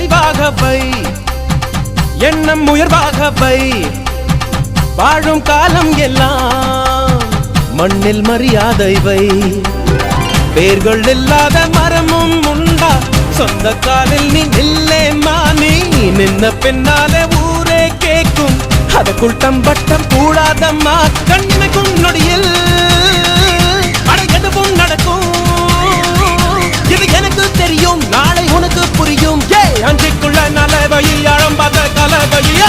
தெளிவாக வை, எண்ணம் உயர்வாக வை. வாழும் காலம் எல்லாம் மண்ணில் மரியாதை வை. வேர்கள் இல்லாத மரமும் உண்டா, சொந்த காலில் நீ நில்லேம்மா. நீ நின்ன பின்னாலே ஊரே கேட்கும், அதற்குள் தம்பட்டம் கூடாதம்மா. கண்ணிமைக்கும் நொடியில் எதுவும் நடக்கும், இது எனக்கு தெரியும், நாளை உனக்கு புரியும். அஞ்சுக்குள்ள நலவை ஆழம் பார்த்த கலவையா